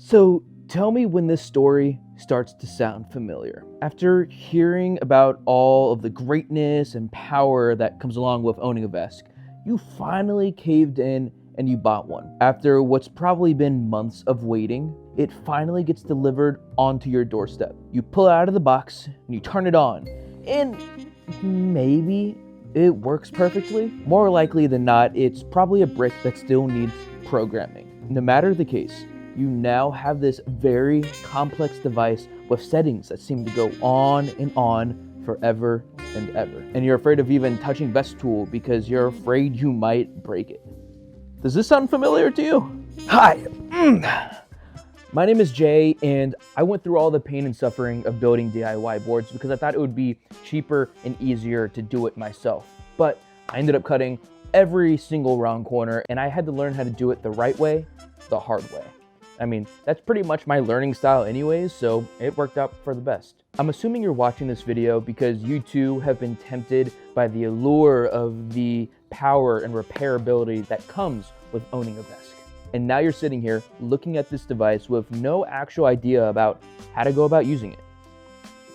So tell me when this story starts to sound familiar. After hearing about all of the greatness and power that comes along with owning a VESC, you finally caved in and you bought one. After what's probably been months of waiting, it finally gets delivered onto your doorstep. You pull it out of the box and you turn it on, and maybe it works perfectly. More likely than not, it's probably a brick that still needs programming. No matter the case, you now have this very complex device with settings that seem to go on and on forever and ever. And you're afraid of even touching VESC tool because you're afraid you might break it. Does this sound familiar to you? Hi, my name is Jay, and I went through all the pain and suffering of building DIY boards because I thought it would be cheaper and easier to do it myself. But I ended up cutting every single round corner, and I had to learn how to do it the right way, the hard way. I mean, that's pretty much my learning style anyways, so it worked out for the best. I'm assuming you're watching this video because you too have been tempted by the allure of the power and repairability that comes with owning a VESC. And now you're sitting here looking at this device with no actual idea about how to go about using it.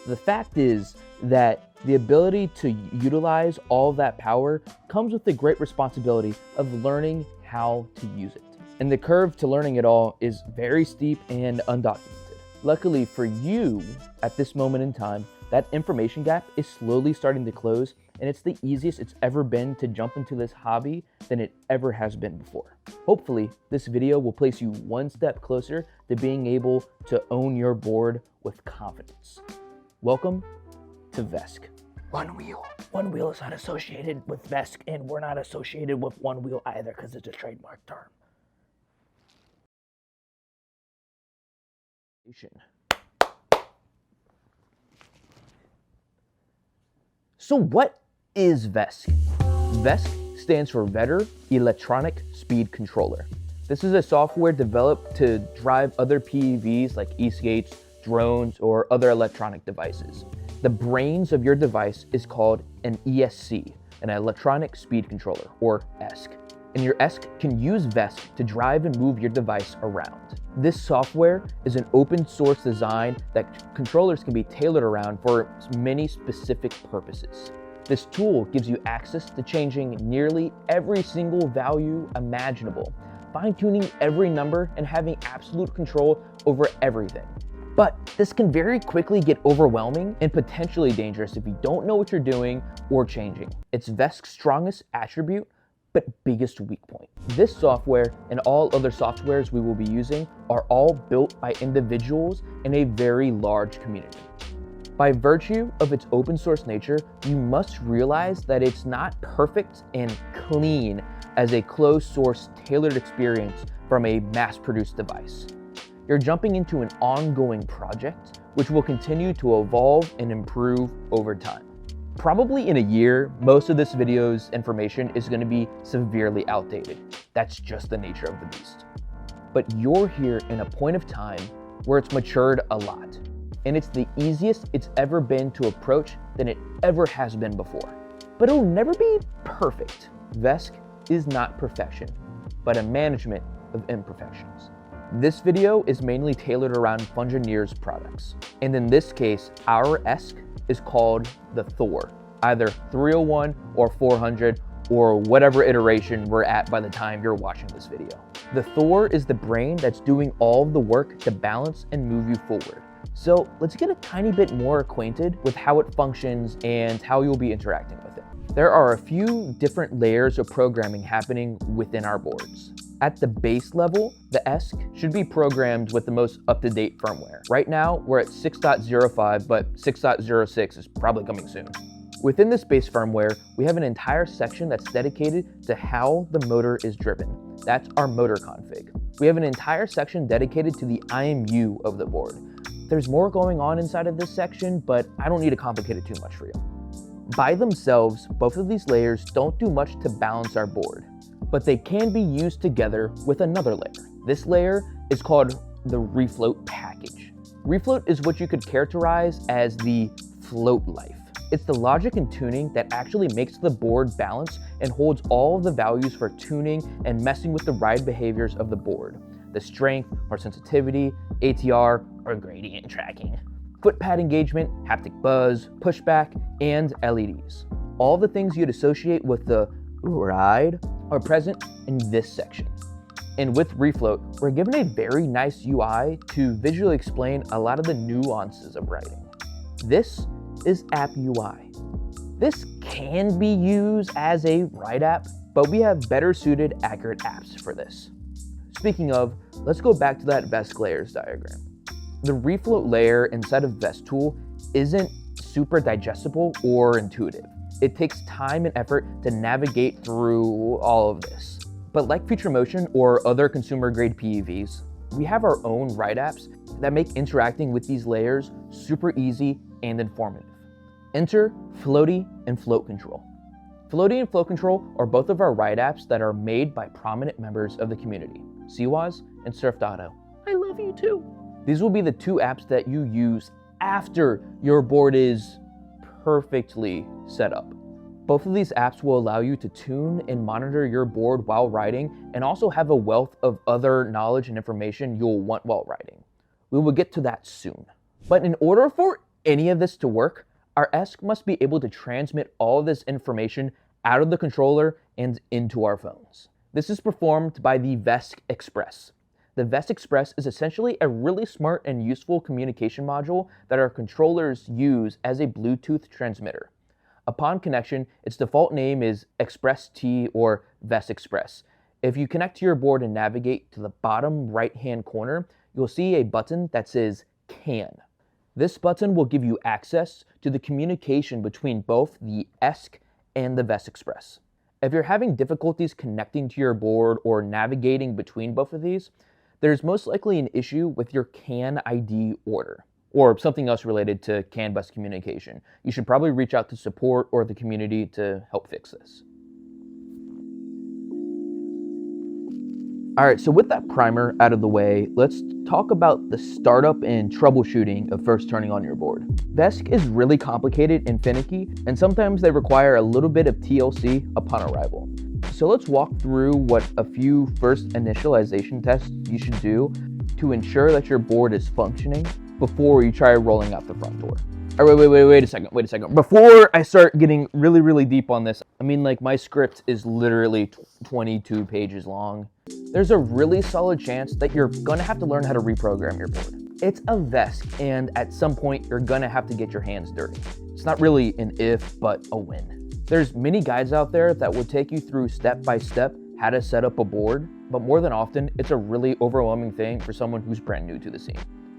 The fact is that the ability to utilize all of that power comes with the great responsibility of learning how to use it. And the curve to learning it all is very steep and undocumented. Luckily for you, at this moment in time, that information gap is slowly starting to close, and it's the easiest it's ever been to jump into this hobby than it ever has been before. Hopefully, this video will place you one step closer to being able to own your board with confidence. Welcome to VESC. ONEWHEEL. ONEWHEEL is not associated with VESC, and we're not associated with ONEWHEEL either because it's a trademark term. So what is VESC? VESC stands for Vetter Electronic Speed Controller. This is a software developed to drive other PEVs like e-skates, drones, or other electronic devices. The brains of your device is called an ESC, an Electronic Speed Controller, or ESC. And your ESC can use VESC to drive and move your device around. This software is an open source design that controllers can be tailored around for many specific purposes. This tool gives you access to changing nearly every single value imaginable, fine-tuning every number and having absolute control over everything. But this can very quickly get overwhelming and potentially dangerous if you don't know what you're doing or changing. It's VESC's strongest attribute, but biggest weak point. This software and all other softwares we will be using are all built by individuals in a very large community. By virtue of its open source nature, you must realize that it's not perfect and clean as a closed source tailored experience from a mass-produced device. You're jumping into an ongoing project which will continue to evolve and improve over time. Probably in a year, most of this video's information is going to be severely outdated. That's just the nature of the beast. But you're here in a point of time where it's matured a lot, and it's the easiest it's ever been to approach than it ever has been before. But it'll never be perfect. VESC is not perfection, but a management of imperfections. This video is mainly tailored around Fungineer's products, and in this case, our ESC is called the Thor, either 301 or 400 or whatever iteration we're at by the time you're watching this video. The Thor is the brain that's doing all of the work to balance and move you forward. So let's get a tiny bit more acquainted with how it functions and how you'll be interacting with it. There are a few different layers of programming happening within our boards. At the base level, the ESC should be programmed with the most up-to-date firmware. Right now, we're at 6.05, but 6.06 is probably coming soon. Within this base firmware, we have an entire section that's dedicated to how the motor is driven. That's our motor config. We have an entire section dedicated to the IMU of the board. There's more going on inside of this section, but I don't need to complicate it too much for you. By themselves, both of these layers don't do much to balance our board, but they can be used together with another layer. This layer is called the refloat package. Refloat is what you could characterize as the float life. It's the logic and tuning that actually makes the board balance and holds all of the values for tuning and messing with the ride behaviors of the board. the strength or sensitivity, ATR, or gradient tracking. Foot pad engagement, haptic buzz, pushback, and LEDs. All the things you'd associate with the ride are present in this section. And with Refloat, we're given a very nice UI to visually explain a lot of the nuances of riding. This is App UI. This can be used as a ride app, but we have better suited accurate apps for this. Speaking of, let's go back to that VESC layers diagram. The Refloat layer inside of VESC tool isn't super digestible or intuitive. It takes time and effort to navigate through all of this. But like Future Motion or other consumer grade PEVs, we have our own ride apps that make interacting with these layers super easy and informative. Enter Floaty and Float Control. Floaty and Float Control are both of our ride apps that are made by prominent members of the community, CWAS and Surfed Auto. I love you too. These will be the two apps that you use after your board is perfectly set up. Both of these apps will allow you to tune and monitor your board while riding and also have a wealth of other knowledge and information you'll want while riding. We will get to that soon. But in order for any of this to work, our ESC must be able to transmit all of this information out of the controller and into our phones. This is performed by the VESC Express. The VESC Express is essentially a really smart and useful communication module that our controllers use as a Bluetooth transmitter. Upon connection, its default name is Express T or VESC Express. If you connect to your board and navigate to the bottom right-hand corner, you'll see a button that says CAN. This button will give you access to the communication between both the ESC and the VESC Express. If you're having difficulties connecting to your board or navigating between both of these, there's most likely an issue with your CAN ID order, or something else related to CAN bus communication. You should probably reach out to support or the community to help fix this. All right, so with that primer out of the way, let's talk about the startup and troubleshooting of first turning on your board. VESC is really complicated and finicky, and sometimes they require a little bit of TLC upon arrival. So let's walk through what a few first initialization tests you should do to ensure that your board is functioning before you try rolling out the front door. All right, wait a second. Before I start getting really deep on this, I mean, like, my script is literally 22 pages long. There's a really solid chance that you're gonna have to learn how to reprogram your board. It's a VESC, and at some point, you're gonna have to get your hands dirty. It's not really an if, but a when. There's many guides out there that will take you through step by step how to set up a board, but more than often, it's a really overwhelming thing for someone who's brand new to the scene.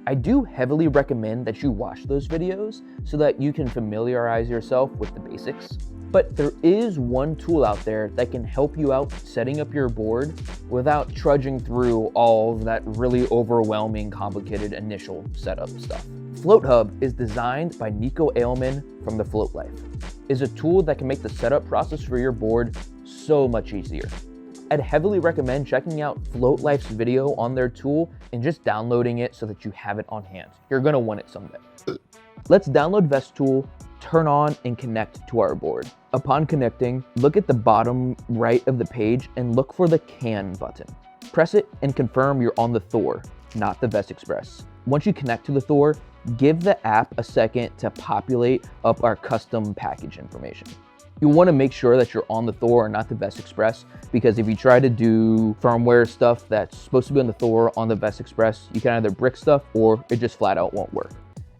I do heavily recommend that you watch those videos so that you can familiarize yourself with the basics. But there is one tool out there that can help you out setting up your board without trudging through all of that really overwhelming, complicated initial setup stuff. Float Hub is designed by Nico Ailman from the Float Life. It's a tool that can make the setup process for your board so much easier. I'd heavily recommend checking out Float Life's video on their tool and just downloading it so that you have it on hand. You're gonna want it someday. Let's download VESC tool, turn on and connect to our board. Upon connecting, look at the bottom right of the page and look for the CAN button. Press it and confirm you're on the Thor, not the VESC Express. Once you connect to the Thor, give the app a second to populate up our custom package information. You want to make sure that you're on the Thor and not the VESC Express, because if you try to do firmware stuff that's supposed to be on the Thor on the VESC Express, you can either brick stuff or it just flat out won't work.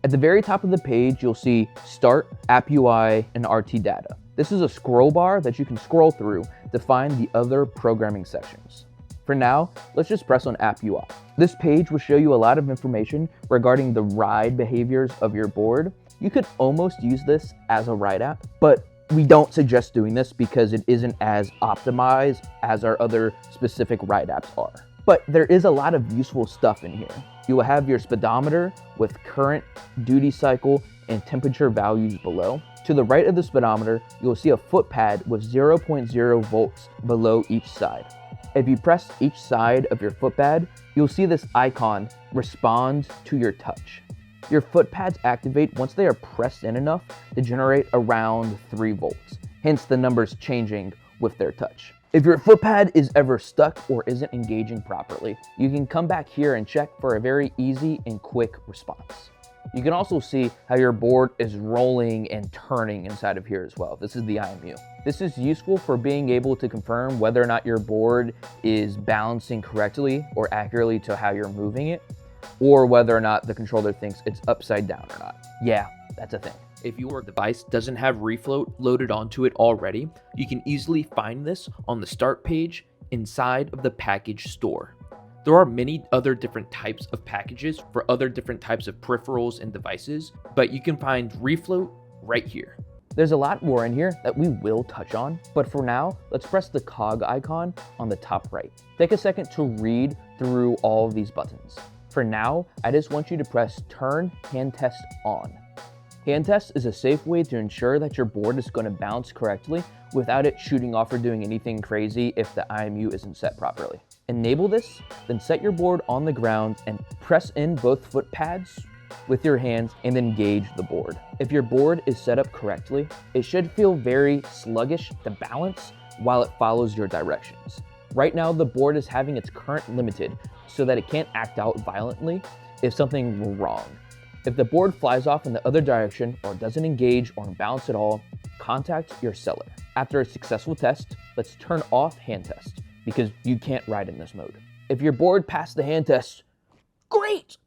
At the very top of the page, you'll see Start, App UI, and RT Data. This is a scroll bar that you can scroll through to find the other programming sections. For now, let's just press on App UI. This page will show you a lot of information regarding the ride behaviors of your board. You could almost use this as a ride app, but we don't suggest doing this because it isn't as optimized as our other specific ride apps are. But there is a lot of useful stuff in here. You will have your speedometer with current, duty cycle, and temperature values below. To the right of the speedometer, you will see a foot pad with 0.0 volts below each side. If you press each side of your foot pad, you'll see this icon respond to your touch. Your foot pads activate once they are pressed in enough to generate around 3 volts, hence the numbers changing with their touch. If your foot pad is ever stuck or isn't engaging properly, you can come back here and check for a very easy and quick response. You can also see how your board is rolling and turning inside of here as well. This is the IMU. This is useful for being able to confirm whether or not your board is balancing correctly or accurately to how you're moving it, or whether or not the controller thinks it's upside down or not. Yeah, that's a thing. If your device doesn't have refloat loaded onto it already, you can easily find this on the start page inside of the package store. There are many other different types of packages for other different types of peripherals and devices, but you can find refloat right here. There's a lot more in here that we will touch on, but for now, let's press the cog icon on the top right. Take a second to read through all of these buttons. For now, I just want you to press Turn Hand Test On. Hand Test is a safe way to ensure that your board is going to bounce correctly without it shooting off or doing anything crazy if the IMU isn't set properly. Enable this, then set your board on the ground and press in both foot pads with your hands and engage the board. If your board is set up correctly, it should feel very sluggish to balance while it follows your directions. Right now, the board is having its current limited so that it can't act out violently if something were wrong. If the board flies off in the other direction or doesn't engage or bounce at all, contact your seller. After a successful test, let's turn off hand test because you can't ride in this mode. If your board passed the hand test, great!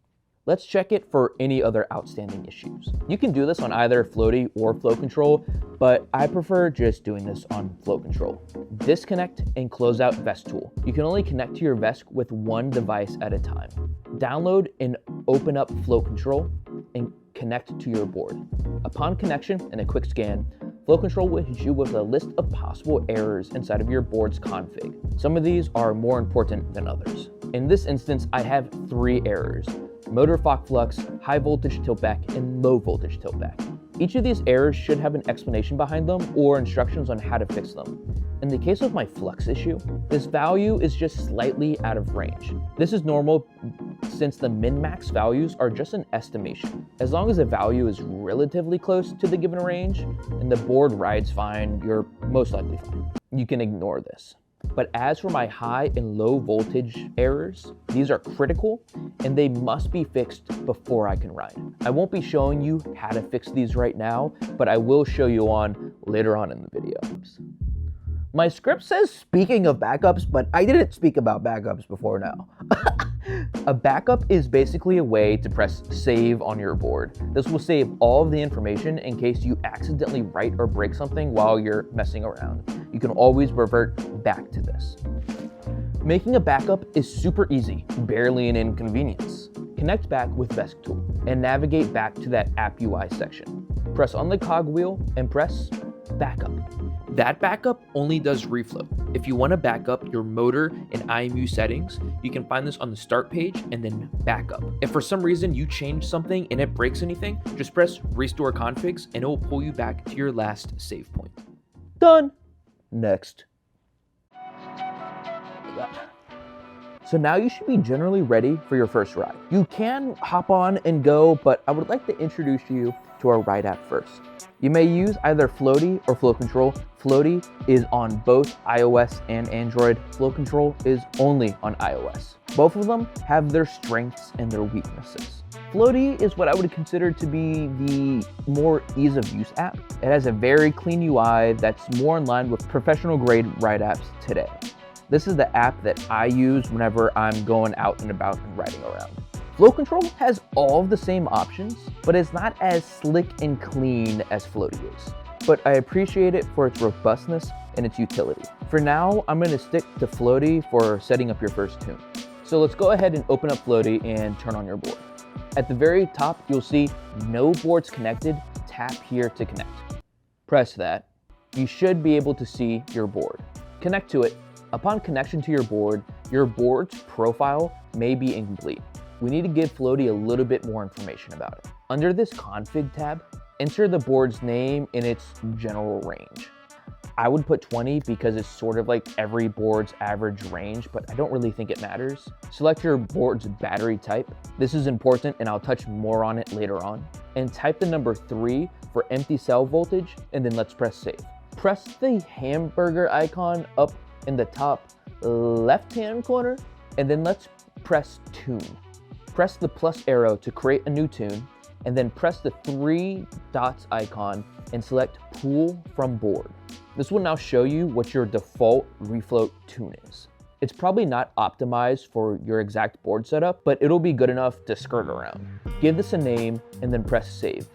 Let's check it for any other outstanding issues. You can do this on either floaty or flow control, but I prefer just doing this on flow control. Disconnect and close out VESC tool. You can only connect to your VESC with one device at a time. Download and open up flow control and connect to your board. Upon connection and a quick scan, Flow Control will hit you with a list of possible errors inside of your board's config. Some of these are more important than others. In this instance, I have 3 errors: motor Fock flux, high voltage tiltback, and low voltage tiltback. Each of these errors should have an explanation behind them or instructions on how to fix them. In the case of my flux issue, this value is just slightly out of range. This is normal since the min-max values are just an estimation. As long as the value is relatively close to the given range and the board rides fine, you're most likely fine. You can ignore this. But as for my high and low voltage errors, these are critical and they must be fixed before I can ride. I won't be showing you how to fix these right now, but I will show you on later on in the video. My script says speaking of backups, but I didn't speak about backups before now. A backup is basically a way to press save on your board. This will save all of the information in case you accidentally write or break something while you're messing around. You can always revert back to this. Making a backup is super easy, barely an inconvenience. Connect back with VESC tool and navigate back to that app UI section. Press on the cog wheel and press backup. That backup only does refloat. If you want to back up your motor and IMU settings, you can find this on the start page and then backup. If for some reason you change something and it breaks anything, just press restore configs and it will pull you back to your last save point. Done. Next. So now you should be generally ready for your first ride. You can hop on and go, but I would like to introduce you to our ride app first. You may use either Floaty or Flow Control. Floaty is on both iOS and Android. Flow Control is only on iOS. Both of them have their strengths and their weaknesses. Floaty is what I would consider to be the more ease of use app. It has a very clean UI that's more in line with professional grade ride apps today. This is the app that I use whenever I'm going out and about and riding around. Flow Control has all of the same options, but it's not as slick and clean as Floaty is. But I appreciate it for its robustness and its utility. For now, I'm going to stick to Floaty for setting up your first tune. So let's go ahead and open up Floaty and turn on your board. At the very top, you'll see no boards connected. Tap here to connect. Press that. You should be able to see your board. Connect to it. Upon connection to your board's profile may be incomplete. We need to give Floaty a little bit more information about it. Under this config tab, enter the board's name in its general range. I would put 20 because it's sort of like every board's average range, but I don't really think it matters. Select your board's battery type. This is important and I'll touch more on it later on. And type the number 3 for empty cell voltage, and then let's press save. Press the hamburger icon up in the top left-hand corner, and then let's press tune. Press the plus arrow to create a new tune, and then press the 3 dots icon and select pull from board. This will now show you what your default refloat tune is. It's probably not optimized for your exact board setup, but it'll be good enough to skirt around. Give this a name and then press save.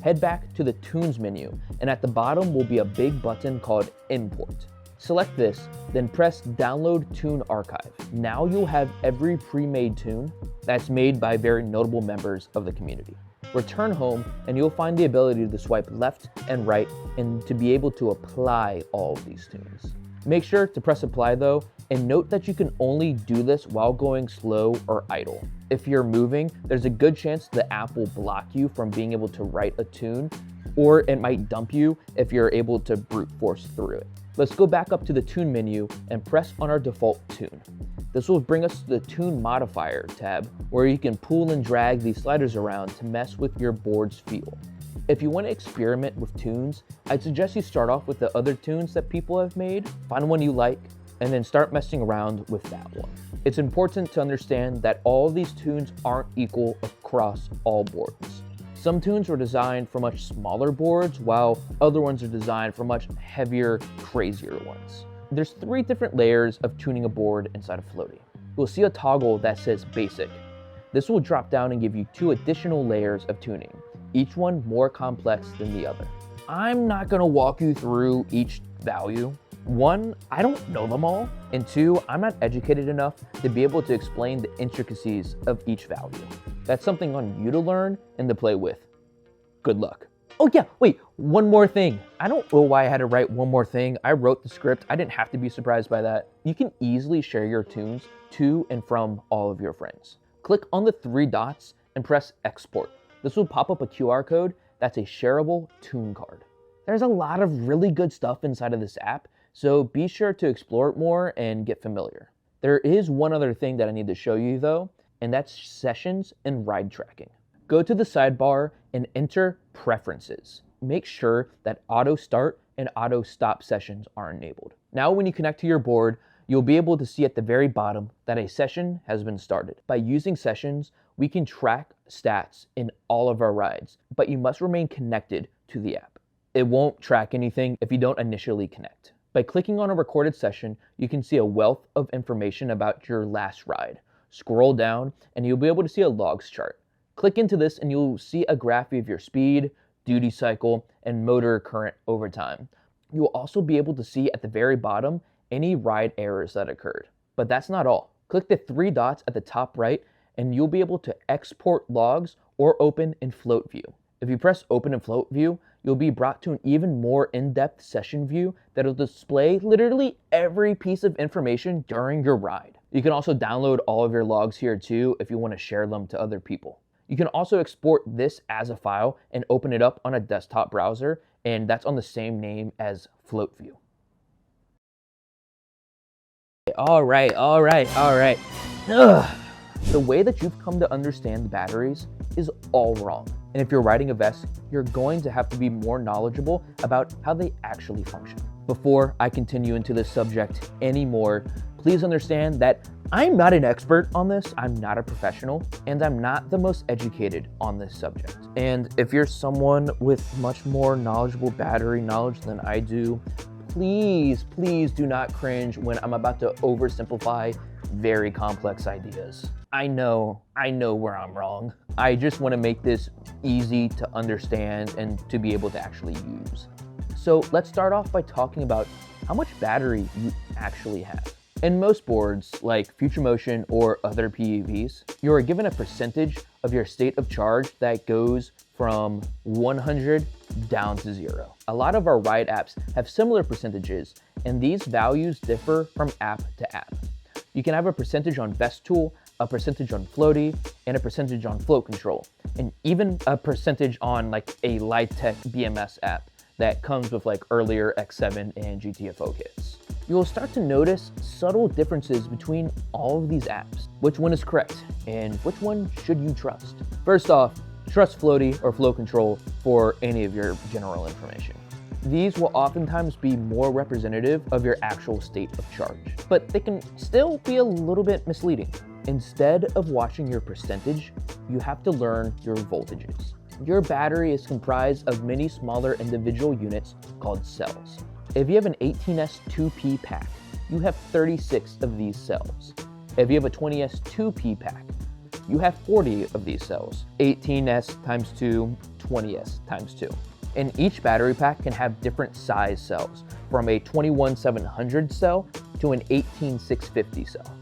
Head back to the tunes menu, and at the bottom will be a big button called import. Select this, then press download tune archive. Now you'll have every pre-made tune that's made by very notable members of the community. Return home and you'll find the ability to swipe left and right and to be able to apply all of these tunes. Make sure to press apply though, and note that you can only do this while going slow or idle. If you're moving, there's a good chance the app will block you from being able to write a tune, or it might dump you if you're able to brute force through it. Let's go back up to the tune menu and press on our default tune. This will bring us to the tune modifier tab, where you can pull and drag these sliders around to mess with your board's feel. If you want to experiment with tunes, I'd suggest you start off with the other tunes that people have made, find one you like, and then start messing around with that one. It's important to understand that all of these tunes aren't equal across all boards. Some tunes were designed for much smaller boards, while other ones are designed for much heavier, crazier ones. There's 3 different layers of tuning a board inside of Floaty. You'll see a toggle that says basic. This will drop down and give you 2 additional layers of tuning, each one more complex than the other. I'm not gonna walk you through each value. 1, I don't know them all, and 2, I'm not educated enough to be able to explain the intricacies of each value. That's something on you to learn and to play with. Good luck. Oh yeah, wait, one more thing. I don't know why I had to write one more thing. I wrote the script. I didn't have to be surprised by that. You can easily share your tunes to and from all of your friends. Click on the 3 dots and press export. This will pop up a QR code that's a shareable tune card. There's a lot of really good stuff inside of this app, so be sure to explore it more and get familiar. There is one other thing that I need to show you though, and that's sessions and ride tracking. Go to the sidebar and enter preferences. Make sure that auto start and auto stop sessions are enabled. Now when you connect to your board, you'll be able to see at the very bottom that a session has been started. By using sessions, we can track stats in all of our rides, but you must remain connected to the app. It won't track anything if you don't initially connect. By clicking on a recorded session, you can see a wealth of information about your last ride. Scroll down and you'll be able to see a logs chart. Click into this and you'll see a graph of your speed, duty cycle, and motor current over time. You'll also be able to see at the very bottom any ride errors that occurred. But that's not all. Click the 3 dots at the top right and you'll be able to export logs or open in float view. If you press open in float view, you'll be brought to an even more in-depth session view that'll display literally every piece of information during your ride. You can also download all of your logs here too if you want to share them to other people. You can also export this as a file and open it up on a desktop browser, and that's on the same name as Float View. All right. Ugh. The way that you've come to understand batteries is all wrong. And if you're riding a VESC, you're going to have to be more knowledgeable about how they actually function. Before I continue into this subject anymore, please understand that I'm not an expert on this, I'm not a professional, and I'm not the most educated on this subject. And if you're someone with much more knowledgeable battery knowledge than I do, please do not cringe when I'm about to oversimplify very complex ideas. I know where I'm wrong. I just want to make this easy to understand and to be able to actually use. So let's start off by talking about how much battery you actually have. In most boards, like Future Motion or other PEVs, you are given a percentage of your state of charge that goes from 100 down to 0. A lot of our ride apps have similar percentages, and these values differ from app to app. You can have a percentage on VESC Tool, a percentage on Floaty, and a percentage on Float Control, and even a percentage on like a LiTech BMS app that comes with like earlier X7 and GTFO kits. You will start to notice subtle differences between all of these apps. Which one is correct and which one should you trust? First off, trust Floaty or Float Control for any of your general information. These will oftentimes be more representative of your actual state of charge, but they can still be a little bit misleading. Instead of watching your percentage, you have to learn your voltages. Your battery is comprised of many smaller individual units called cells. If you have an 18S 2P pack, you have 36 of these cells. If you have a 20S 2P pack, you have 40 of these cells. 18S times 2, 20S times 2. And each battery pack can have different size cells, from a 21700 cell to an 18650 cell.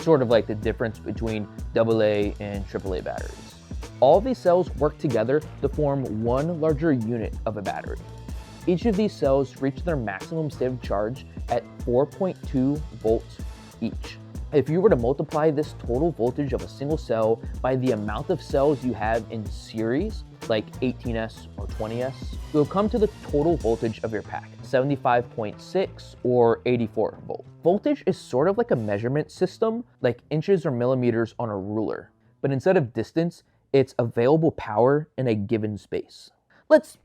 Sort of like the difference between AA and AAA batteries. All these cells work together to form one larger unit of a battery. Each of these cells reach their maximum state of charge at 4.2 volts each. If you were to multiply this total voltage of a single cell by the amount of cells you have in series, like 18S or 20S, you'll come to the total voltage of your pack, 75.6 or 84 volt. Voltage is sort of like a measurement system, like inches or millimeters on a ruler, but instead of distance, it's available power in a given space. Let's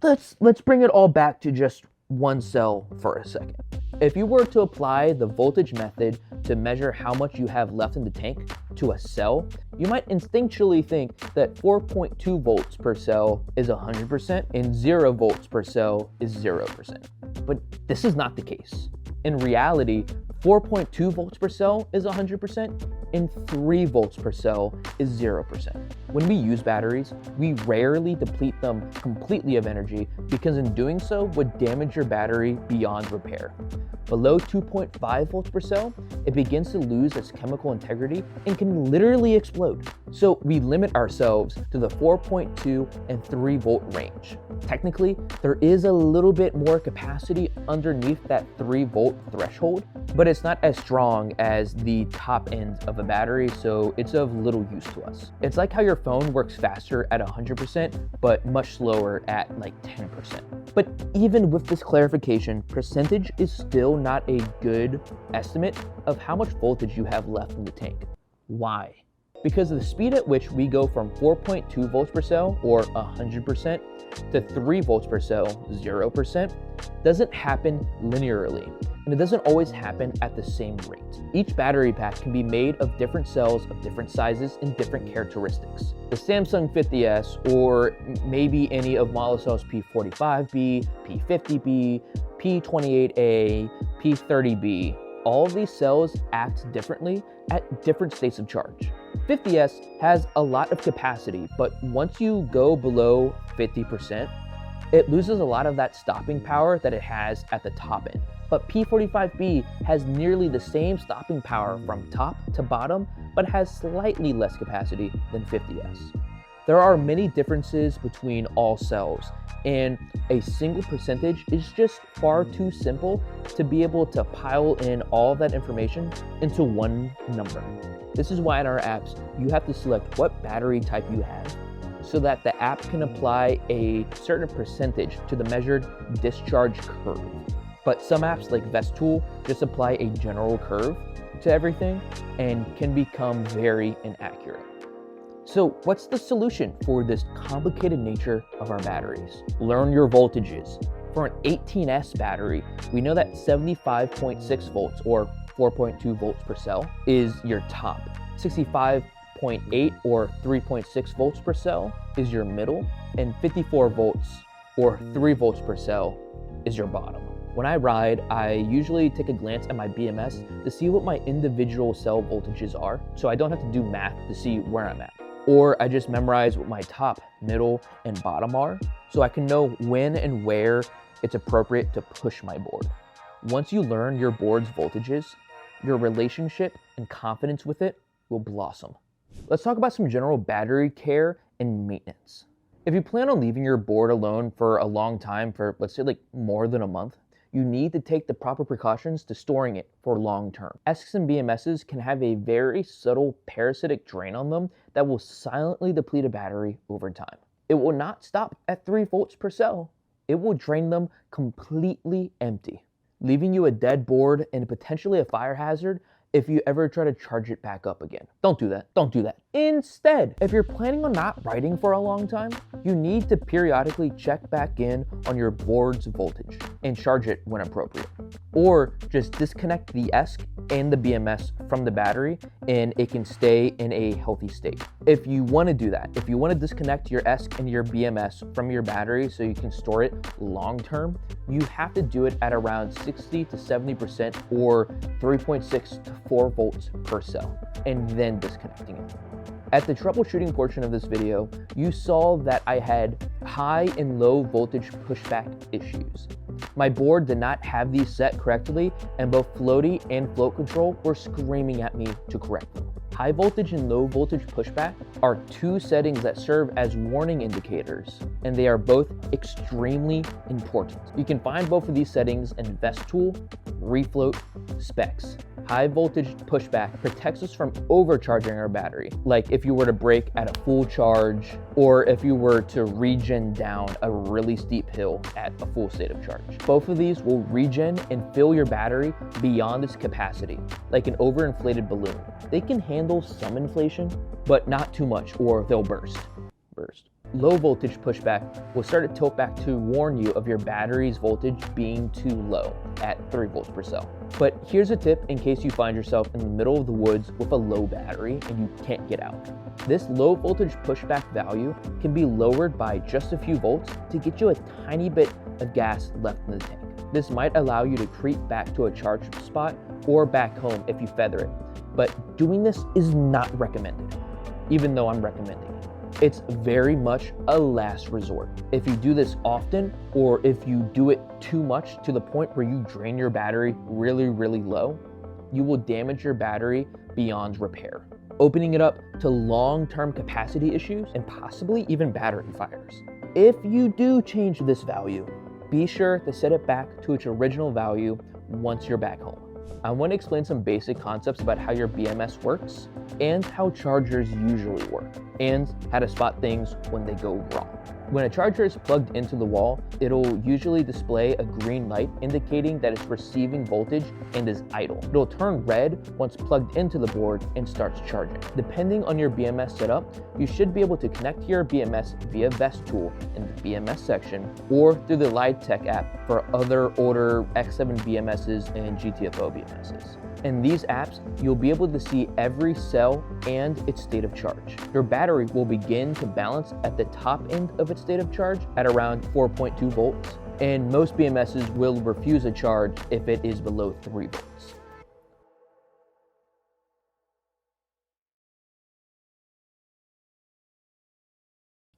bring it all back to just one cell for a second. If you were to apply the voltage method to measure how much you have left in the tank to a cell, you might instinctually think that 4.2 volts per cell is 100% and 0 volts per cell is 0%. But this is not the case. In reality, 4.2 volts per cell is 100% and 3 volts per cell is 0%. When we use batteries, we rarely deplete them completely of energy because in doing so would damage your battery beyond repair. Below 2.5 volts per cell, it begins to lose its chemical integrity and can literally explode. So we limit ourselves to the 4.2 and 3 volt range. Technically, there is a little bit more capacity underneath that 3 volt threshold, but it's not as strong as the top end of a battery, so it's of little use to us. It's like how your phone works faster at 100%, but much slower at like 10%. But even with this clarification, percentage is still not a good estimate of how much voltage you have left in the tank. Why? Because the speed at which we go from 4.2 volts per cell, or 100%, to 3 volts per cell, 0%, doesn't happen linearly, and it doesn't always happen at the same rate. Each battery pack can be made of different cells of different sizes and different characteristics. The Samsung 50S, or maybe any of Molicell's P45B, P50B, P28A, P30B, all of these cells act differently at different states of charge. 50S has a lot of capacity, but once you go below 50%, it loses a lot of that stopping power that it has at the top end. But P45B has nearly the same stopping power from top to bottom, but has slightly less capacity than 50S. There are many differences between all cells, and a single percentage is just far too simple to be able to pile in all of that information into one number. This is why in our apps, you have to select what battery type you have so that the app can apply a certain percentage to the measured discharge curve. But some apps like VESC Tool just apply a general curve to everything and can become very inaccurate. So what's the solution for this complicated nature of our batteries? Learn your voltages. For an 18S battery, we know that 75.6 volts or 4.2 volts per cell is your top. 65.8 or 3.6 volts per cell is your middle, and 54 volts or 3 volts per cell is your bottom. When I ride, I usually take a glance at my BMS to see what my individual cell voltages are, so I don't have to do math to see where I'm at. Or I just memorize what my top, middle, and bottom are, so I can know when and where it's appropriate to push my board. Once you learn your board's voltages, your relationship and confidence with it will blossom. Let's talk about some general battery care and maintenance. If you plan on leaving your board alone for a long time, for let's say like more than a month, you need to take the proper precautions to storing it for long term. ESCs and BMSs can have a very subtle parasitic drain on them that will silently deplete a battery over time. It will not stop at 3 volts per cell. It will drain them completely empty, leaving you a dead board and potentially a fire hazard if you ever try to charge it back up again. Don't do that. Don't do that. Instead, if you're planning on not riding for a long time, you need to periodically check back in on your board's voltage and charge it when appropriate. Or just disconnect the ESC and the BMS from the battery and it can stay in a healthy state. If you want to do that, if you want to disconnect your ESC and your BMS from your battery so you can store it long term, you have to do it at around 60 to 70% or 3.6 to 4 volts per cell, and then disconnecting it. At the troubleshooting portion of this video, you saw that I had high and low voltage pushback issues. My board did not have these set correctly, and both floaty and float control were screaming at me to correct them. High voltage and low voltage pushback are two settings that serve as warning indicators, and they are both extremely important. You can find both of these settings in VESC Tool, REFLOAT, Specs. High voltage pushback protects us from overcharging our battery, like if you were to brake at a full charge, or if you were to regen down a really steep hill at a full state of charge. Both of these will regen and fill your battery beyond its capacity, like an overinflated balloon. They can handle some inflation, but not too much, or they'll burst. Low voltage pushback will start to tilt back to warn you of your battery's voltage being too low at 3 volts per cell. But here's a tip in case you find yourself in the middle of the woods with a low battery and you can't get out. This low voltage pushback value can be lowered by just a few volts to get you a tiny bit of gas left in the tank. This might allow you to creep back to a charge spot or back home if you feather it, but doing this is not recommended, even though I'm recommending it. It's very much a last resort. If you do this often, or if you do it too much to the point where you drain your battery really, really low, you will damage your battery beyond repair, opening it up to long-term capacity issues and possibly even battery fires. If you do change this value, be sure to set it back to its original value once you're back home. I want to explain some basic concepts about how your BMS works and how chargers usually work, and how to spot things when they go wrong. When a charger is plugged into the wall, it'll usually display a green light indicating that it's receiving voltage and is idle. It'll turn red once plugged into the board and starts charging. Depending on your BMS setup, you should be able to connect your BMS via VESC Tool in the BMS section or through the LideTech app for other older X7 BMSs and GTFO BMSs. In these apps, you'll be able to see every cell and its state of charge. Your battery will begin to balance at the top end of its state of charge at around 4.2 volts, and most BMSs will refuse a charge if it is below 3 volts.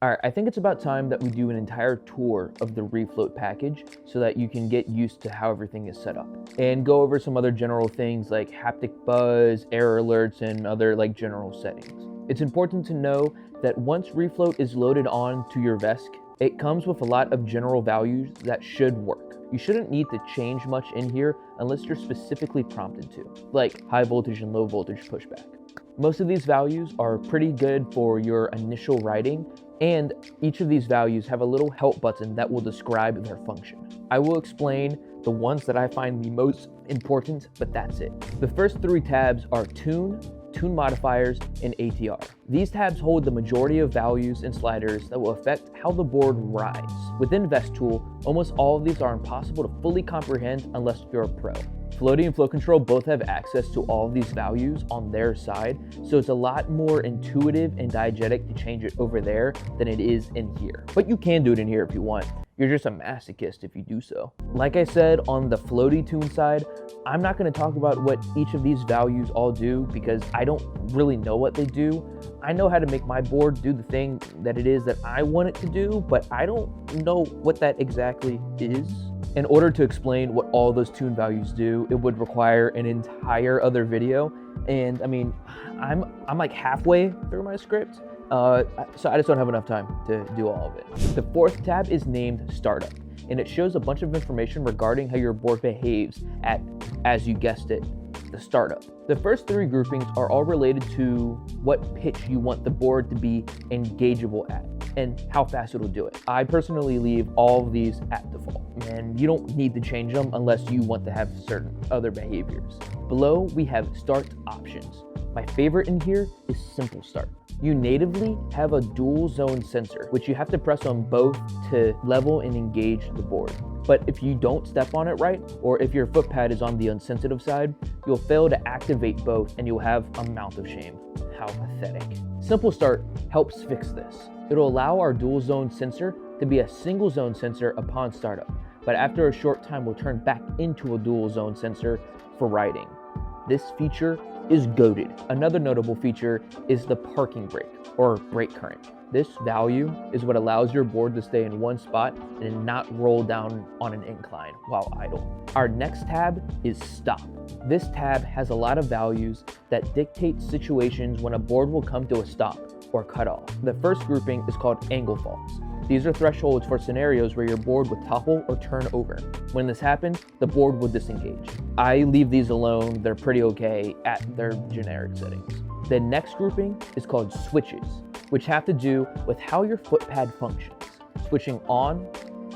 Alright, I think it's about time that we do an entire tour of the REFLOAT package so that you can get used to how everything is set up, and go over some other general things like haptic buzz, error alerts, and other general settings. It's important to know that once REFLOAT is loaded on to your VESC, it comes with a lot of general values that should work. You shouldn't need to change much in here unless you're specifically prompted to, like high voltage and low voltage pushback. Most of these values are pretty good for your initial riding, and each of these values have a little help button that will describe their function. I will explain the ones that I find the most important, but that's it. The first 3 tabs are Tune, Tune Modifiers, and ATR. These tabs hold the majority of values and sliders that will affect how the board rides. Within VESC Tool, almost all of these are impossible to fully comprehend unless you're a pro. Floaty and Flow Control both have access to all of these values on their side, so it's a lot more intuitive and diegetic to change it over there than it is in here. But you can do it in here if you want. You're just a masochist if you do so. Like I said, on the floaty tune side, I'm not going to talk about what each of these values all do because I don't really know what they do. I know how to make my board do the thing that it is that I want it to do, but I don't know what that exactly is. In order to explain what all those tune values do, it would require an entire other video. And I mean, I'm like halfway through my script, so I just don't have enough time to do all of it. The 4th tab is named Startup, and it shows a bunch of information regarding how your board behaves at, as you guessed it, the startup. The first 3 groupings are all related to what pitch you want the board to be engageable at. and how fast it'll do it. I personally leave all of these at default, and you don't need to change them unless you want to have certain other behaviors. Below, we have start options. My favorite in here is simple start. You natively have a dual zone sensor, which you have to press on both to level and engage the board. But if you don't step on it right, or if your foot pad is on the unsensitive side, you'll fail to activate both and you'll have a mount of shame. How pathetic. Simple start helps fix this. It'll allow our dual zone sensor to be a single zone sensor upon startup, but after a short time will turn back into a dual zone sensor for riding. This feature is goated. Another notable feature is the parking brake or brake current. This value is what allows your board to stay in one spot and not roll down on an incline while idle. Our next tab is stop. This tab has a lot of values that dictate situations when a board will come to a stop or cut off. The first grouping is called angle faults. These are thresholds for scenarios where your board would topple or turn over. When this happens, the board will disengage. I leave these alone, they're pretty okay at their generic settings. The next grouping is called switches, which have to do with how your foot pad functions, switching on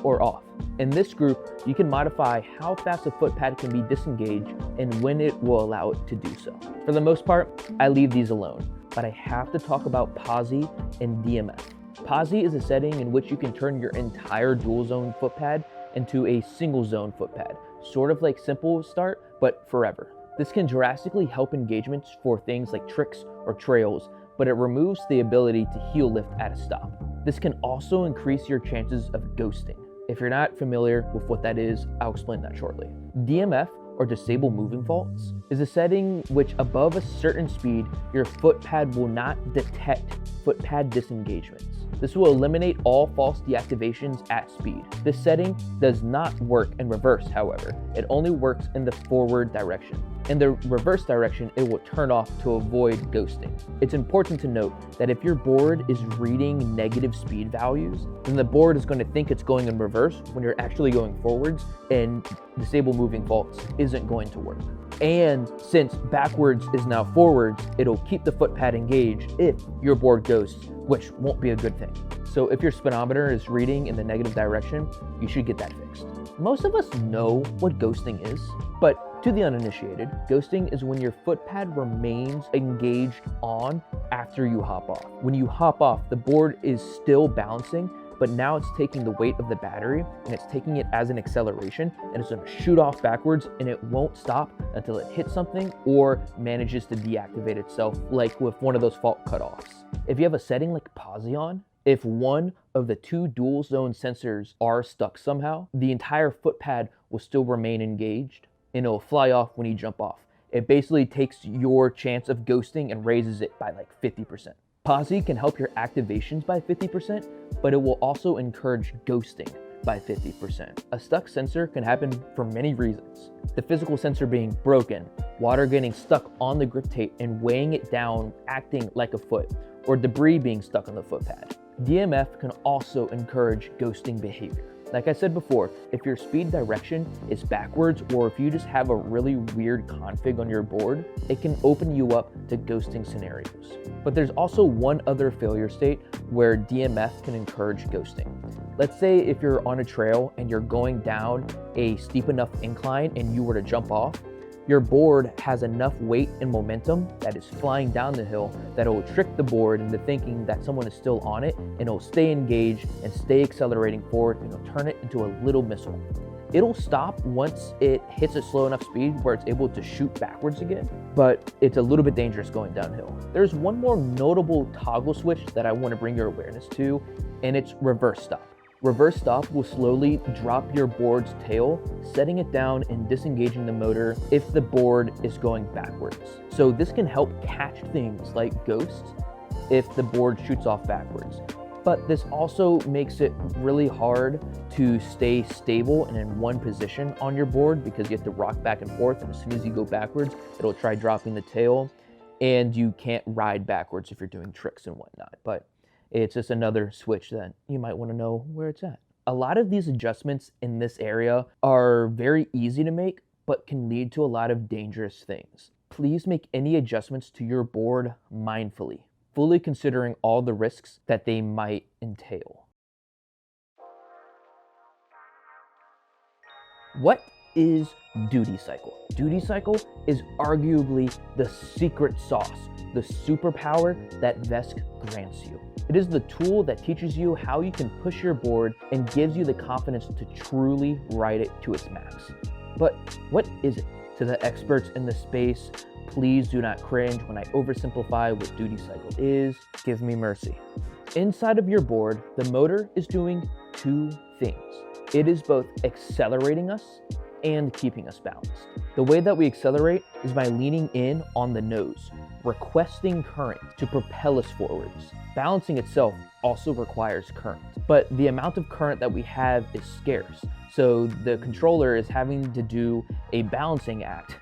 or off. In this group, you can modify how fast a foot pad can be disengaged and when it will allow it to do so. For the most part, I leave these alone, but I have to talk about POSI and DMF. POSI is a setting in which you can turn your entire dual zone foot pad into a single zone foot pad, sort of like simple start, but forever. This can drastically help engagements for things like tricks or trails, but it removes the ability to heel lift at a stop. This can also increase your chances of ghosting. If you're not familiar with what that is, I'll explain that shortly. DMF, or disable moving faults, is a setting which above a certain speed, your foot pad will not detect foot pad disengagements. This will eliminate all false deactivations at speed. This setting does not work in reverse, however. It only works in the forward direction. In the reverse direction, it will turn off to avoid ghosting. It's important to note that if your board is reading negative speed values, then the board is going to think it's going in reverse when you're actually going forwards, and disable moving faults isn't going to work. And since backwards is now forwards, it'll keep the foot pad engaged if your board ghosts, which won't be a good thing. So if your speedometer is reading in the negative direction, you should get that fixed. Most of us know what ghosting is, but to the uninitiated, ghosting is when your foot pad remains engaged on after you hop off. When you hop off, the board is still balancing, but now it's taking the weight of the battery and it's taking it as an acceleration, and it's gonna shoot off backwards, and it won't stop until it hits something or manages to deactivate itself, like with one of those fault cutoffs. If you have a setting like POSI on, if one of the two dual zone sensors are stuck somehow, the entire foot pad will still remain engaged and it'll fly off when you jump off. It basically takes your chance of ghosting and raises it by like 50%. POSI can help your activations by 50%, but it will also encourage ghosting by 50%. A stuck sensor can happen for many reasons. The physical sensor being broken, water getting stuck on the grip tape and weighing it down, acting like a foot, or debris being stuck on the foot pad. DMF can also encourage ghosting behavior. Like I said before, if your speed direction is backwards, or if you just have a really weird config on your board, it can open you up to ghosting scenarios. But there's also one other failure state where DMF can encourage ghosting. Let's say if you're on a trail and you're going down a steep enough incline and you were to jump off, your board has enough weight and momentum that is flying down the hill that it will trick the board into thinking that someone is still on it, and it'll stay engaged and stay accelerating forward, and it'll turn it into a little missile. It'll stop once it hits a slow enough speed where it's able to shoot backwards again, but it's a little bit dangerous going downhill. There's one more notable toggle switch that I want to bring your awareness to, and it's reverse stop. Reverse stop will slowly drop your board's tail, setting it down and disengaging the motor if the board is going backwards. So this can help catch things like ghosts if the board shoots off backwards. But this also makes it really hard to stay stable and in one position on your board, because you have to rock back and forth, and as soon as you go backwards, it'll try dropping the tail, and you can't ride backwards if you're doing tricks and whatnot. But it's just another switch that you might want to know where it's at. A lot of these adjustments in this area are very easy to make, but can lead to a lot of dangerous things. Please make any adjustments to your board mindfully. fully considering all the risks that they might entail. What is duty cycle? Duty cycle is arguably the secret sauce, the superpower that VESC grants you. It is the tool that teaches you how you can push your board and gives you the confidence to truly ride it to its max. But what is it? To the experts in the space, please do not cringe when I oversimplify what duty cycle is. Give me mercy. Inside of your board, the motor is doing two things. It is both accelerating us and keeping us balanced. The way that we accelerate is by leaning in on the nose, requesting current to propel us forwards. Balancing itself also requires current, but the amount of current that we have is scarce. So the controller is having to do a balancing act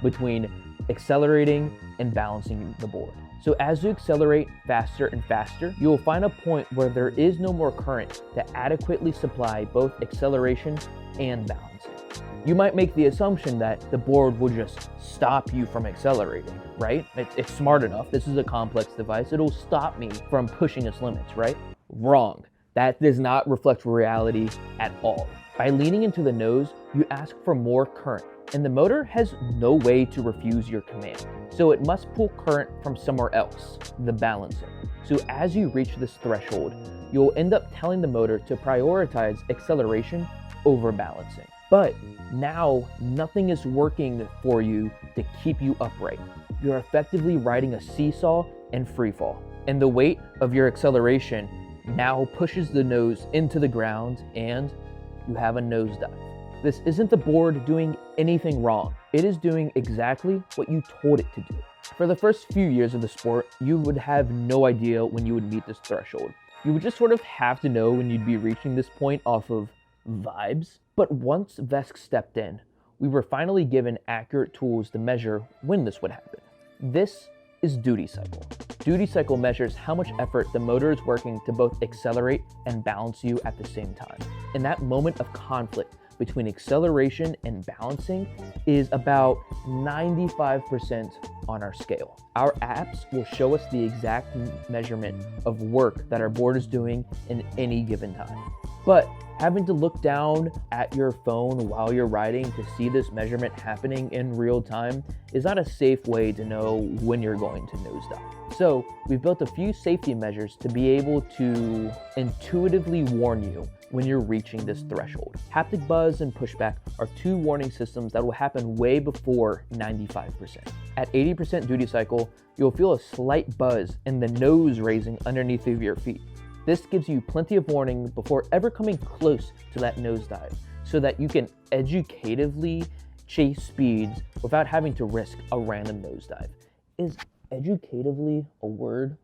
between accelerating and balancing the board. So as you accelerate faster and faster, you will find a point where there is no more current to adequately supply both acceleration and balancing. You might make the assumption that the board will just stop you from accelerating, right? It's smart enough. This is a complex device. It'll stop me from pushing its limits, right? Wrong. That does not reflect reality at all. By leaning into the nose, you ask for more current, and the motor has no way to refuse your command. So it must pull current from somewhere else, the balancing. So as you reach this threshold, you'll end up telling the motor to prioritize acceleration over balancing. But now nothing is working for you to keep you upright. You're effectively riding a seesaw and free fall. And the weight of your acceleration now pushes the nose into the ground and you have a nosedive. This isn't the board doing anything wrong. It is doing exactly what you told it to do. For the first few years of the sport, you would have no idea when you would meet this threshold. You would just sort of have to know when you'd be reaching this point off of vibes. But once VESC stepped in, we were finally given accurate tools to measure when this would happen. This is duty cycle. Duty cycle measures how much effort the motor is working to both accelerate and balance you at the same time. And that moment of conflict between acceleration and balancing is about 95% on our scale. Our apps will show us the exact measurement of work that our board is doing in any given time. But having to look down at your phone while you're riding to see this measurement happening in real time is not a safe way to know when you're going to nosedive. So we've built a few safety measures to be able to intuitively warn you when you're reaching this threshold. Haptic buzz and pushback are two warning systems that will happen way before 95%. At 80% duty cycle, you'll feel a slight buzz and the nose raising underneath of your feet. This gives you plenty of warning before ever coming close to that nosedive so that you can educatively chase speeds without having to risk a random nosedive. Is educatively a word?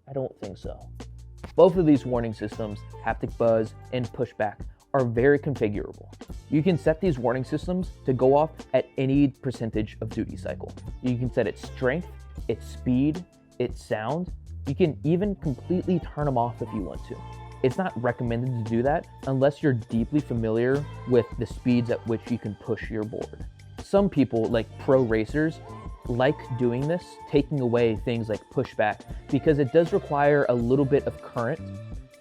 I don't think so. Both of these warning systems, haptic buzz and pushback, are very configurable. You can set these warning systems to go off at any percentage of duty cycle. You can set its strength, its speed, its sound. You can even completely turn them off if you want to. It's not recommended to do that unless you're deeply familiar with the speeds at which you can push your board. Some people, like pro racers, like doing this, taking away things like pushback, because it does require a little bit of current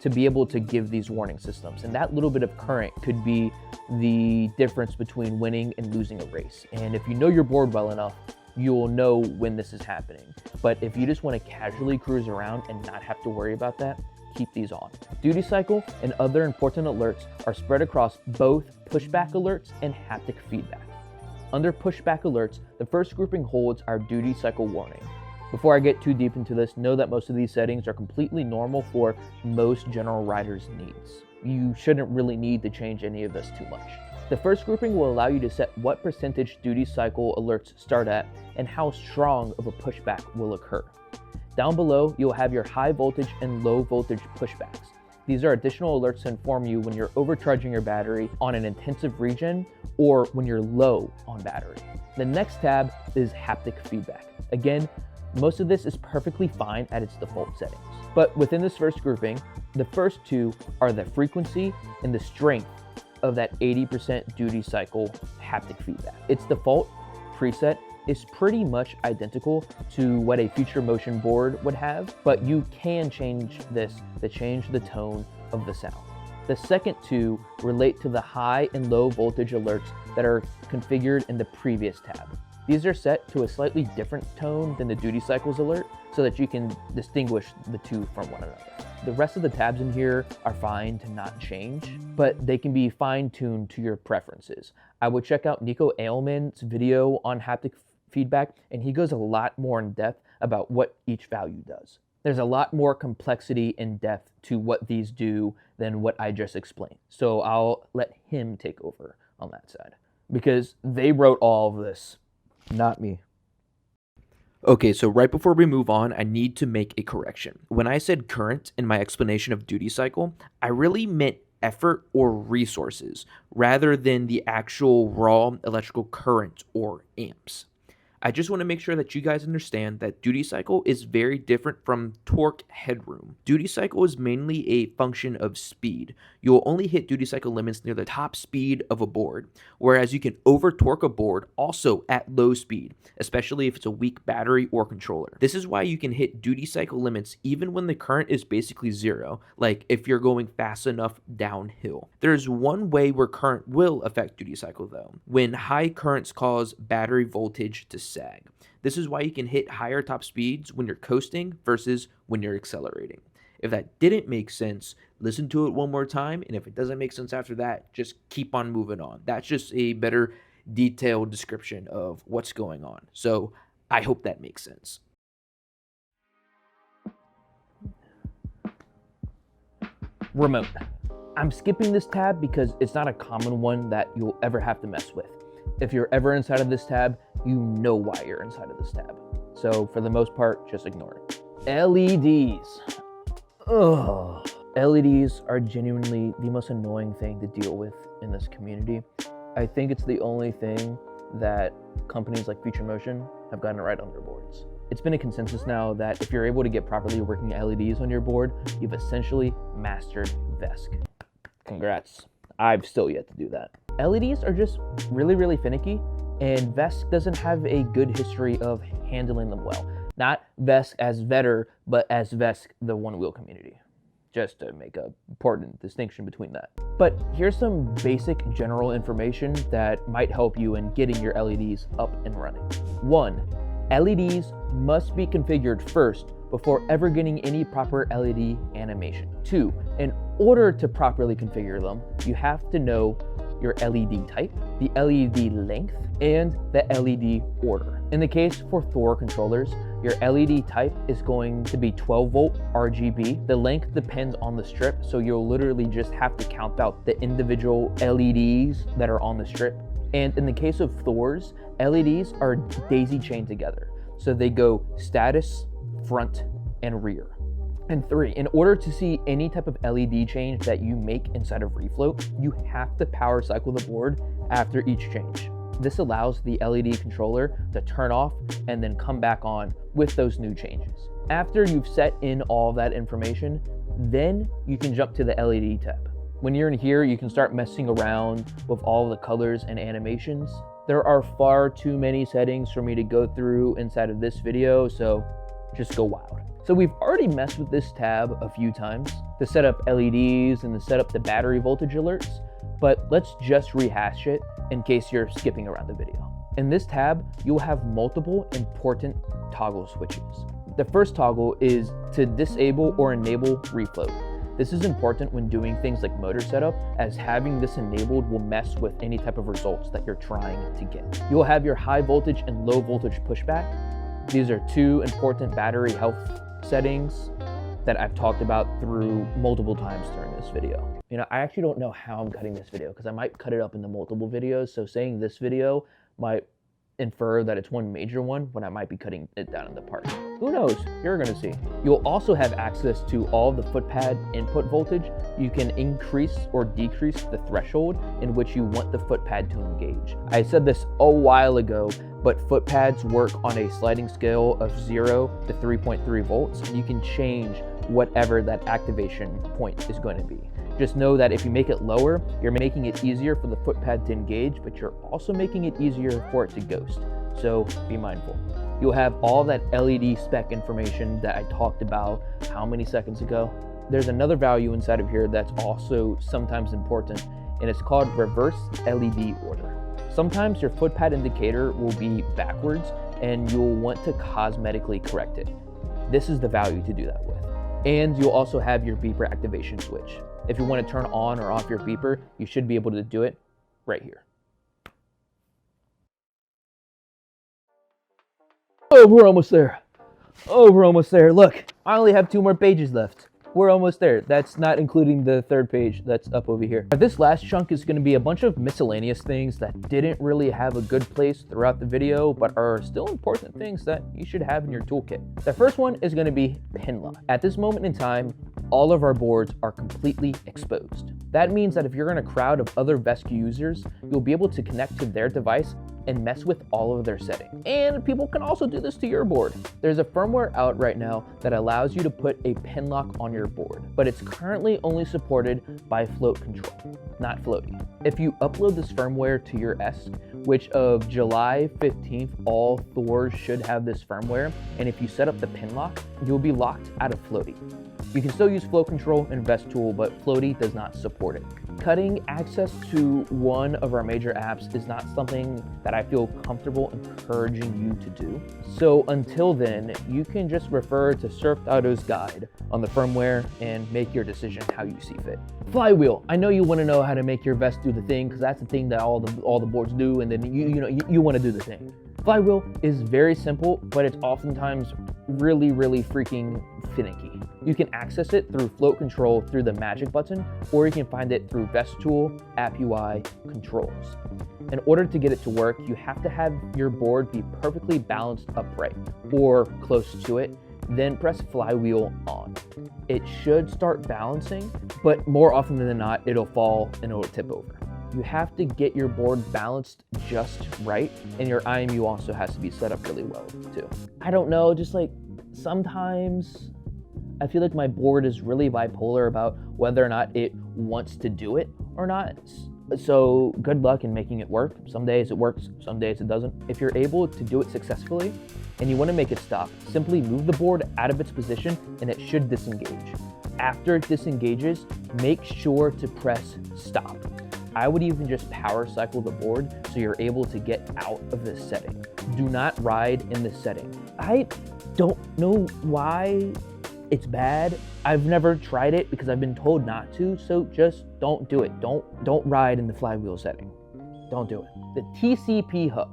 to be able to give these warning systems. And that little bit of current could be the difference between winning and losing a race. And if you know your board well enough, you'll know when this is happening. But if you just want to casually cruise around and not have to worry about that, keep these on. Duty cycle and other important alerts are spread across both pushback alerts and haptic feedback. Under pushback alerts, the first grouping holds our duty cycle warning. Before I get too deep into this, know that most of these settings are completely normal for most general riders' needs. You shouldn't really need to change any of this too much. The first grouping will allow you to set what percentage duty cycle alerts start at and how strong of a pushback will occur. Down below, you'll have your high voltage and low voltage pushbacks. These are additional alerts to inform you when you're overcharging your battery on an intensive regen or when you're low on battery. The next tab is haptic feedback. Again, most of this is perfectly fine at its default settings. But within this first grouping, the first two are the frequency and the strength of that 80% duty cycle haptic feedback. Its default preset is pretty much identical to what a future motion board would have, but you can change this to change the tone of the sound. The second two relate to the high and low voltage alerts that are configured in the previous tab. These are set to a slightly different tone than the duty cycles alert so that you can distinguish the two from one another. The rest of the tabs in here are fine to not change, but they can be fine-tuned to your preferences. I would check out Nico Ailman's video on haptic feedback, and he goes a lot more in depth about what each value does. There's a lot more complexity and depth to what these do than what I just explained. So I'll let him take over on that side because they wrote all of this, not me. Okay, so right before we move on, I need to make a correction. When I said current in my explanation of duty cycle, I really meant effort or resources rather than the actual raw electrical current or amps. I just want to make sure that you guys understand that duty cycle is very different from torque headroom. Duty cycle is mainly a function of speed. You'll only hit duty cycle limits near the top speed of a board, whereas you can over torque a board also at low speed, especially if it's a weak battery or controller. This is why you can hit duty cycle limits even when the current is basically zero, like if you're going fast enough downhill. There's one way where current will affect duty cycle though, when high currents cause battery voltage to sag. This is why you can hit higher top speeds when you're coasting versus when you're accelerating. If that didn't make sense, listen to it one more time, and if it doesn't make sense after that, just keep on moving on. That's just a better detailed description of what's going on. So I hope that makes sense. Remote. I'm skipping this tab because it's not a common one that you'll ever have to mess with. If you're ever inside of this tab, you know why you're inside of this tab. So for the most part, just ignore it. LEDs. Ugh. LEDs are genuinely the most annoying thing to deal with in this community. I think it's the only thing that companies like Future Motion have gotten it right on their boards. It's been a consensus now that if you're able to get properly working LEDs on your board, you've essentially mastered VESC. Congrats. I've still yet to do that. LEDs are just really finicky, and VESC doesn't have a good history of handling them well. Not VESC as Vetter, but as VESC, the ONEWHEEL community. Just to make an important distinction between that. But here's some basic general information that might help you in getting your LEDs up and running. 1. LEDs must be configured first before ever getting any proper LED animation. 2. In order to properly configure them, you have to know your LED type, the LED length, and the LED order. In the case for Thor controllers, your LED type is going to be 12 volt RGB. The length depends on the strip, so you'll literally just have to count out the individual LEDs that are on the strip. And in the case of Thor's, LEDs are daisy chained together. So they go status, front, and rear. And 3, in order to see any type of LED change that you make inside of Refloat, you have to power cycle the board after each change. This allows the LED controller to turn off and then come back on with those new changes. After you've set in all that information, then you can jump to the LED tab. When you're in here, you can start messing around with all the colors and animations. There are far too many settings for me to go through inside of this video, so just go wild. So we've already messed with this tab a few times to set up LEDs and to set up the battery voltage alerts, but let's just rehash it in case you're skipping around the video. In this tab, you'll have multiple important toggle switches. The first toggle is to disable or enable refloat. This is important when doing things like motor setup, as having this enabled will mess with any type of results that you're trying to get. You'll have your high voltage and low voltage pushback. These are two important battery health settings that I've talked about through multiple times during this video. You know, I actually don't know how I'm cutting this video because I might cut it up into multiple videos. So saying this video might infer that it's one major one when I might be cutting it down into parts. Who knows? You're gonna see. You'll also have access to all the footpad input voltage. You can increase or decrease the threshold in which you want the footpad to engage. I said this a while ago, but footpads work on a sliding scale of 0 to 3.3 volts. And you can change whatever that activation point is going to be. Just know that if you make it lower, you're making it easier for the footpad to engage, but you're also making it easier for it to ghost. so be mindful. You'll have all that LED spec information that I talked about how many seconds ago. There's another value inside of here that's also sometimes important, and it's called reverse LED order. Sometimes your foot pad indicator will be backwards and you'll want to cosmetically correct it. This is the value to do that with. And you'll also have your beeper activation switch. If you want to turn on or off your beeper, you should be able to do it right here. Oh, we're almost there. Oh, we're almost there. Look, I only have 2 more pages left. We're almost there. That's not including the 3rd page that's up over here. This last chunk is going to be a bunch of miscellaneous things that didn't really have a good place throughout the video, but are still important things that you should have in your toolkit. The first one is going to be pin lock. At this moment in time, all of our boards are completely exposed. That means that if you're in a crowd of other VESC users, you'll be able to connect to their device and mess with all of their settings. And people can also do this to your board. There's a firmware out right now that allows you to put a pin lock on your board, but it's currently only supported by float control, not floaty. If you upload this firmware to your ESC, which of July 15th, all Thors should have this firmware, and if you set up the pin lock, you'll be locked out of floaty. You can still use float control and VESC tool, but floaty does not support it. Cutting access to one of our major apps is not something that I feel comfortable encouraging you to do. So until then, you can just refer to SurfAuto's guide on the firmware and make your decision how you see fit. Flywheel. I know you want to know how to make your VESC do the thing, because that's the thing that all the boards do, and then you want to do the thing. Flywheel is very simple, but it's oftentimes really freaking finicky. You can access it through float control through the magic button, or you can find it through VESC tool, app UI, controls. In order to get it to work, you have to have your board be perfectly balanced upright or close to it, then press flywheel on. It should start balancing, but more often than not, it'll fall and it'll tip over. You have to get your board balanced just right, and your IMU also has to be set up really well too. I don't know, just like sometimes I feel like my board is really bipolar about whether or not it wants to do it or not. So good luck in making it work. Some days it works, some days it doesn't. If you're able to do it successfully and you want to make it stop, simply move the board out of its position and it should disengage. After it disengages, make sure to press stop. I would even just power cycle the board so you're able to get out of this setting. Do not ride in this setting. I don't know why it's bad. I've never tried it because I've been told not to, so just don't do it. Don't ride in the flywheel setting. Don't do it. The TCP hub.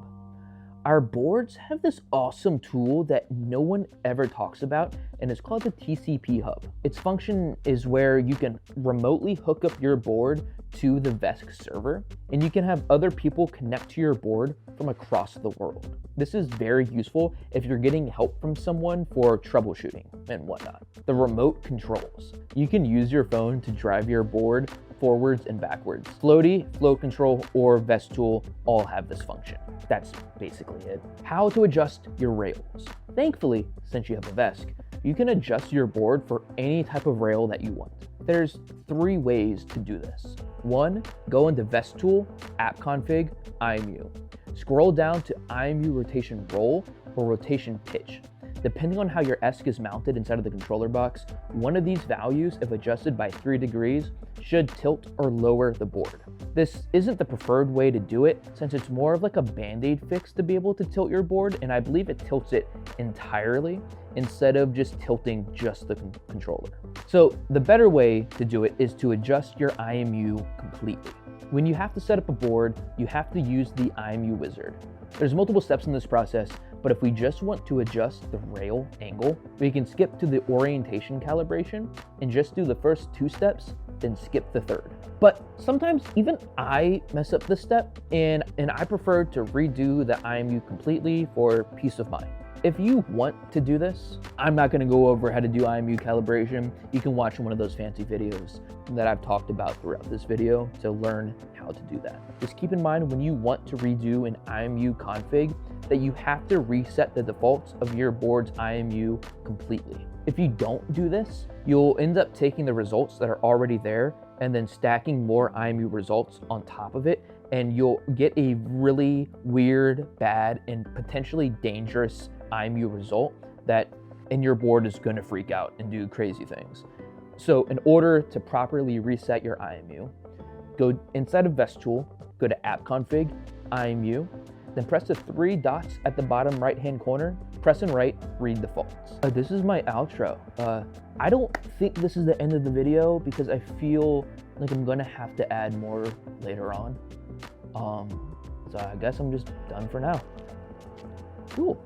Our boards have this awesome tool that no one ever talks about, and it's called the TCP hub. Its function is where you can remotely hook up your board to the VESC server, and you can have other people connect to your board from across the world. This is very useful if you're getting help from someone for troubleshooting and whatnot. The remote controls. You can use your phone to drive your board forwards and backwards. Floaty, float control, or VESC tool all have this function. That's basically it. How to adjust your rails. Thankfully, since you have a VESC, you can adjust your board for any type of rail that you want. There's 3 ways to do this. 1, go into VESC tool, app config, IMU. Scroll down to IMU rotation roll or rotation pitch. Depending on how your ESC is mounted inside of the controller box, one of these values, if adjusted by 3 degrees, should tilt or lower the board. This isn't the preferred way to do it, since it's more of like a band-aid fix to be able to tilt your board, and I believe it tilts it entirely instead of just tilting just the controller. So the better way to do it is to adjust your IMU completely. When you have to set up a board, you have to use the IMU wizard. There's multiple steps in this process, but if we just want to adjust the rail angle, we can skip to the orientation calibration and just do the first 2 steps, then skip the 3rd. But sometimes even I mess up this step, and I prefer to redo the IMU completely for peace of mind. If you want to do this, I'm not going to go over how to do IMU calibration. You can watch one of those fancy videos that I've talked about throughout this video to learn how to do that. Just keep in mind when you want to redo an IMU config that you have to reset the defaults of your board's IMU completely. If you don't do this, you'll end up taking the results that are already there and then stacking more IMU results on top of it, and you'll get a really weird, bad, and potentially dangerous IMU result that and your board is going to freak out and do crazy things. So in order to properly reset your IMU, go inside of VESC tool, go to app config, IMU, then press the 3 dots at the bottom right hand corner, press and write, read defaults. This is my outro. I don't think this is the end of the video because I feel like I'm gonna have to add more later on. So I guess I'm just done for now. Cool.